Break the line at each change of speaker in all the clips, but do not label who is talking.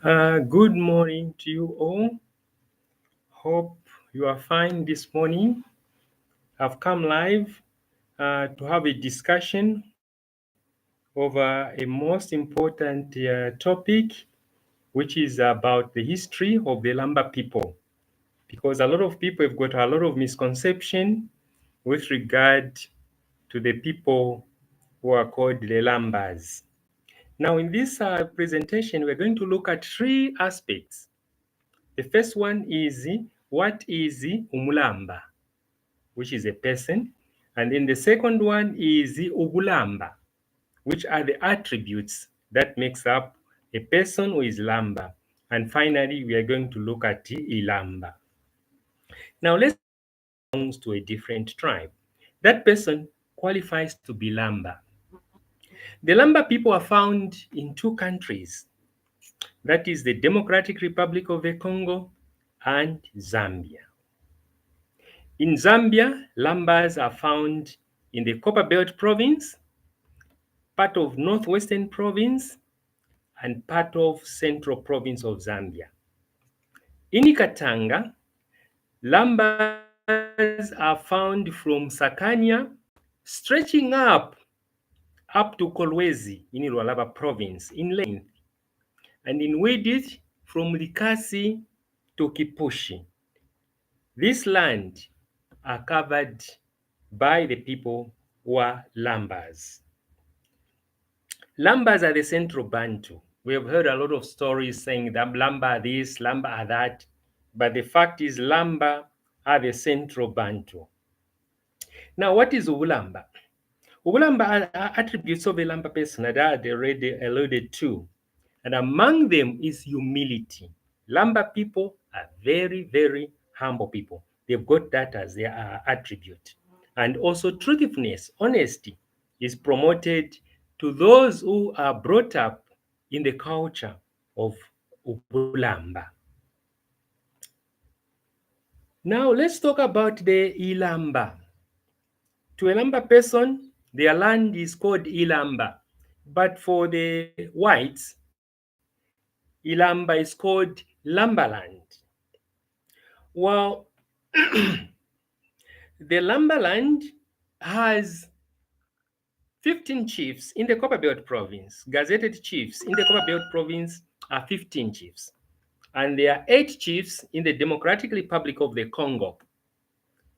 Good morning to you all. Hope you are fine this morning. I've come live to have a discussion over a most important topic, which is about the history of the Lamba people. Because a lot of people have got a lot of misconception with regard to the people who are called the Lambas. Now, in this presentation, we're going to look at three aspects. The first one is what is umulamba, which is a person. And then the second one is ubulamba, which are the attributes that makes up a person who is lamba. And finally, we are going to look at ilamba. Now, let's belongs to a different tribe. That person qualifies to be lamba. The Lamba people are found in two countries. That is the Democratic Republic of the Congo and Zambia. In Zambia, Lambas are found in the Copperbelt province, part of Northwestern province, and part of Central province of Zambia. In Katanga, Lambas are found from Sakanya, stretching up to Kolwezi in Lualaba province in length, and in width from Likasi to Kipushi. This land are covered by the people who are Lambas. Lambas are the central Bantu. We have heard a lot of stories saying that Lamba are this, Lamba are that, but the fact is Lamba are the central Bantu. Now, what is Ulamba? Ulamba are attributes of a Lamba person that I had already alluded to. And among them is humility. Lamba people are very, very humble people. They've got that as their attribute. And also truthfulness, honesty is promoted to those who are brought up in the culture of Ubulamba. Now let's talk about the ilamba. To a Lamba person, their land is called ilamba. But for the whites, ilamba is called Lambaland. Well, the Lambaland has 15 chiefs in the Copperbelt province. Gazetted chiefs in the Copperbelt province are 15 chiefs. And there are 8 chiefs in the Democratic Republic of the Congo.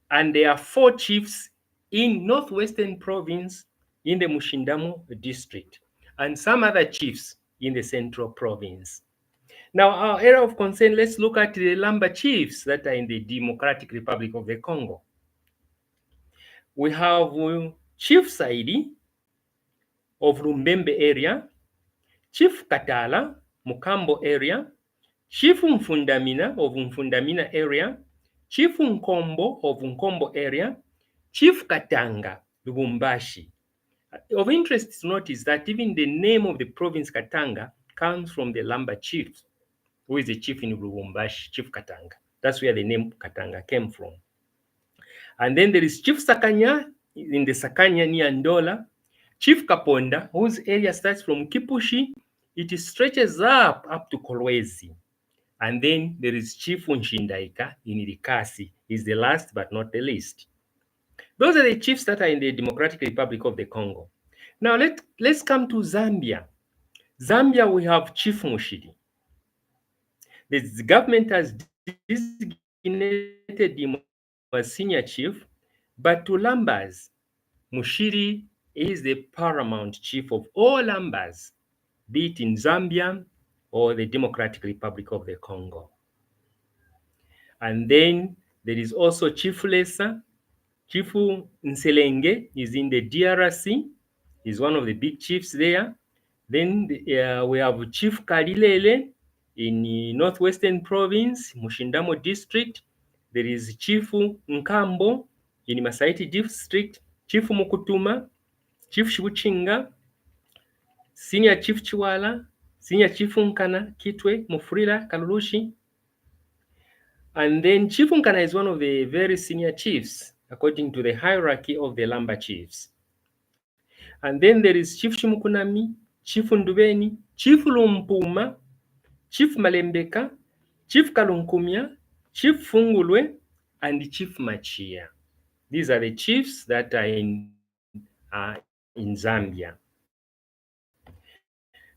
And there are 4 chiefs in Northwestern province in the Mushindamo district. And some other chiefs in the Central province. Now, our area of concern, let's look at the Lamba chiefs that are in the Democratic Republic of the Congo. We have Chief Saidi of Rumbembe area, Chief Katala, Mukambo area, Chief Mfundamina of Mfundamina area, Chief Nkombo of Nkombo area, Chief Katanga, Lubumbashi. Of interest to note is that even the name of the province Katanga comes from the Lamba chief, who is the chief in Lubumbashi, Chief Katanga. That's where the name Katanga came from. And then there is Chief Sakanya in the Sakanya near Ndola, Chief Kaponda, whose area starts from Kipushi, it stretches up to Kolwezi. And then there is Chief Unshindaika in Irikasi, is the last but not the least. Those are the chiefs that are in the Democratic Republic of the Congo. Now let's come to Zambia. Zambia, we have Chief Mushiri. The government has designated him as senior chief, but to Lambas, Mushiri is the paramount chief of all Lambas, be it in Zambia or the Democratic Republic of the Congo. And then there is also Chief Lesa. Chief Nselenge is in the DRC, is one of the big chiefs there. Then we have Chief Kalilele in Northwestern Province, Mushindamo District. There is Chief Nkambo in Masaiti District, Chief Mukutuma, Chief Shibuchinga, Senior Chief Chiwala, Senior Chief Nkana, Kitwe, Mufurira, Kalulushi. And then Chief Nkana is one of the very senior chiefs, according to the hierarchy of the Lamba chiefs. And then there is Chief Shimukunami, Chief Ndubeni, Chief Lumpuma, Chief Malembeka, Chief Kalunkumya, Chief Fungulwe, and Chief Machia. These are the chiefs that are in Zambia.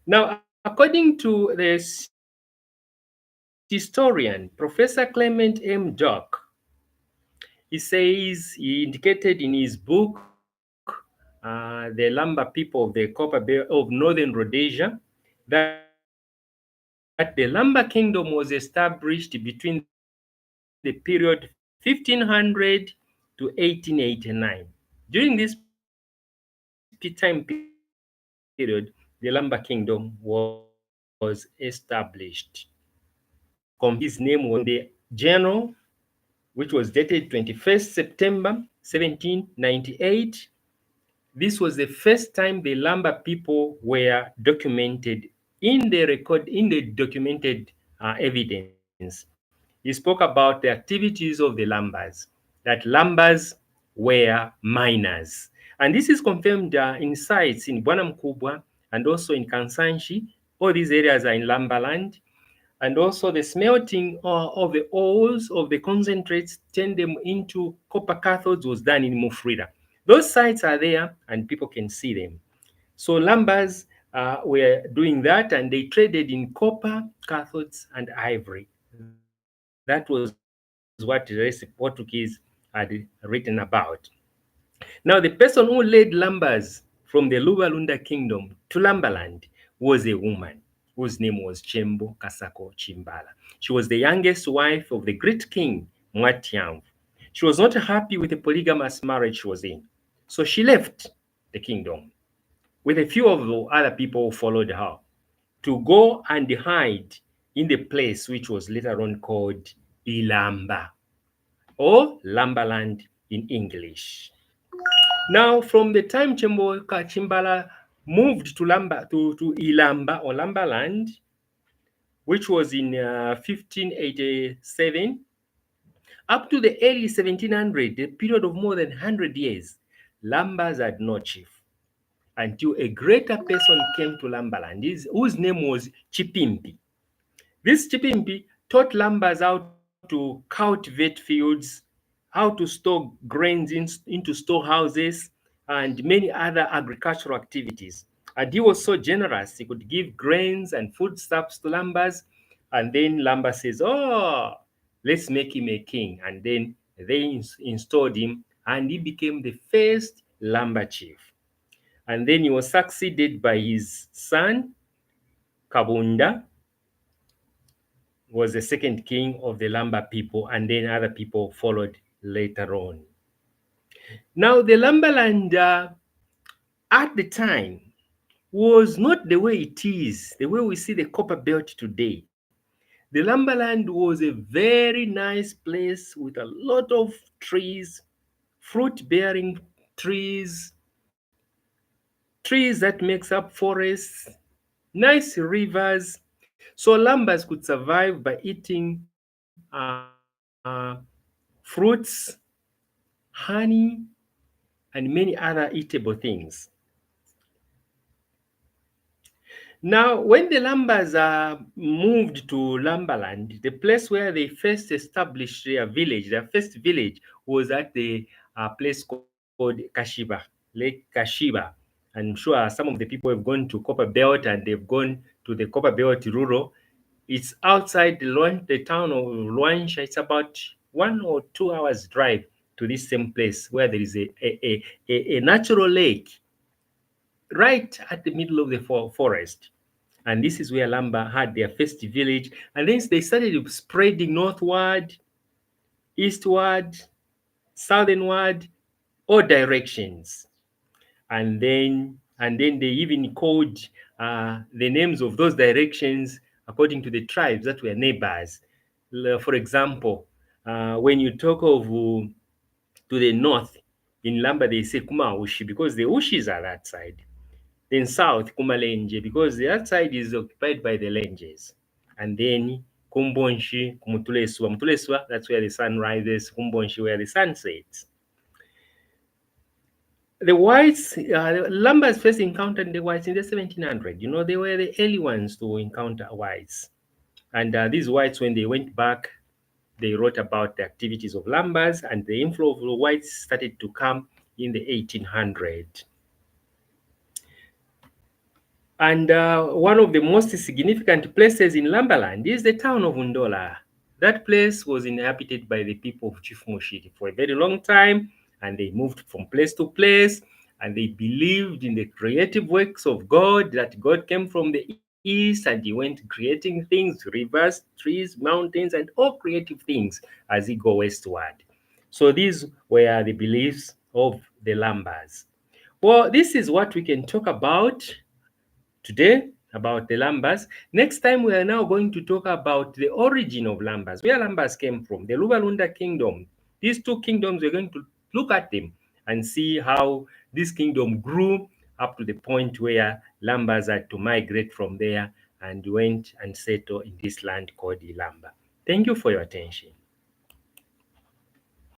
Now, according to the historian, Professor Clement M. Dock, he indicated in his book, The Lamba People of the Copper Belt of Northern Rhodesia, that the Lamba Kingdom was established between the period 1500 to 1889. During this time period, the Lamba Kingdom was established. Confirmed his name was in the journal, which was dated 21st September 1798. This was the first time the Lamba people were documented in the documented evidence. He spoke about the activities of the Lambas, that Lambas were miners. And this is confirmed in sites in Bwanamkubwa and also in Kansanshi. All these areas are in Lambaland. And also the smelting of the ores of the concentrates, turn them into copper cathodes, was done in Mufrida. Those sites are there and people can see them. So Lambas were doing that, and they traded in copper, cathodes, and ivory. That was what the Portuguese had written about. Now, the person who led Lambas from the Lubalunda kingdom to Lambaland was a woman whose name was Chembo Kasako Chimbala. She was the youngest wife of the great king Mwatiamvu. She was not happy with the polygamous marriage she was in, so she left the kingdom with a few of the other people who followed her to go and hide in the place which was later on called Ilamba or Lambaland in English. Now, from the time Chembo Chimbala moved to Ilamba or Lambaland, which was in 1587, up to the early 1700, a period of more than 100 years, Lambas had no chief until a greater person came to Lambaland, whose name was Chipimpi. This Chipimpi taught Lambas how to cultivate fields, how to store grains into storehouses, and many other agricultural activities. And he was so generous, he could give grains and foodstuffs to Lambas. And then Lamba says, "Oh, let's make him a king." And then they installed him, and he became the first Lamba chief. And then he was succeeded by his son, Kabunda, was the second king of the Lamba people, and then other people followed later on. Now, the Lambaland at the time was not the way it is, the way we see the copper belt today. The Lambaland was a very nice place with a lot of trees, fruit-bearing trees, trees that makes up forests, nice rivers. So Lambas could survive by eating fruits, honey, and many other eatable things. Now, when the Lambas moved to Lambaland, the place where they first established their village, their first village, was at the place called Kashiba, Lake Kashiba. I'm sure some of the people have gone to Copper Belt and they've gone to the Copper Belt rural. It's outside the town of Luansha. It's about 1 or 2 hours drive to this same place where there is a natural lake right at the middle of the forest. And this is where Lamba had their first village. And then they started spreading northward, eastward, southernward, all directions. And then they even called the names of those directions according to the tribes that were neighbors. For example, when you talk of to the north in Lamba, they say Kumaushi because the Ushis are that side. Then south, Kumalenje, because the other side is occupied by the Lenjes. And then Kumbonshi, Kumutuleswa. Mutuleswa, that's where the sun rises. Kumbonshi, where the sun sets. The whites, Lambas first encountered the whites in the 1700s. You know, they were the early ones to encounter whites. And these whites, when they went back, they wrote about the activities of Lambas, and the inflow of the whites started to come in the 1800s. And one of the most significant places in Lambaland is the town of Undola. That place was inhabited by the people of Chief Mushiri for a very long time, and they moved from place to place, and they believed in the creative works of God, that God came from the east and he went creating things, rivers, trees, mountains, and all creative things as he go westward. So these were the beliefs of the Lambas. Well, this is what we can talk about today, about the Lambas. Next time, we are now going to talk about the origin of Lambas, where Lambas came from, the Lubalunda kingdom. These two kingdoms, we're going to look at them and see how this kingdom grew up to the point where Lambas had to migrate from there and went and settle in this land called Ilamba. Thank you for your attention.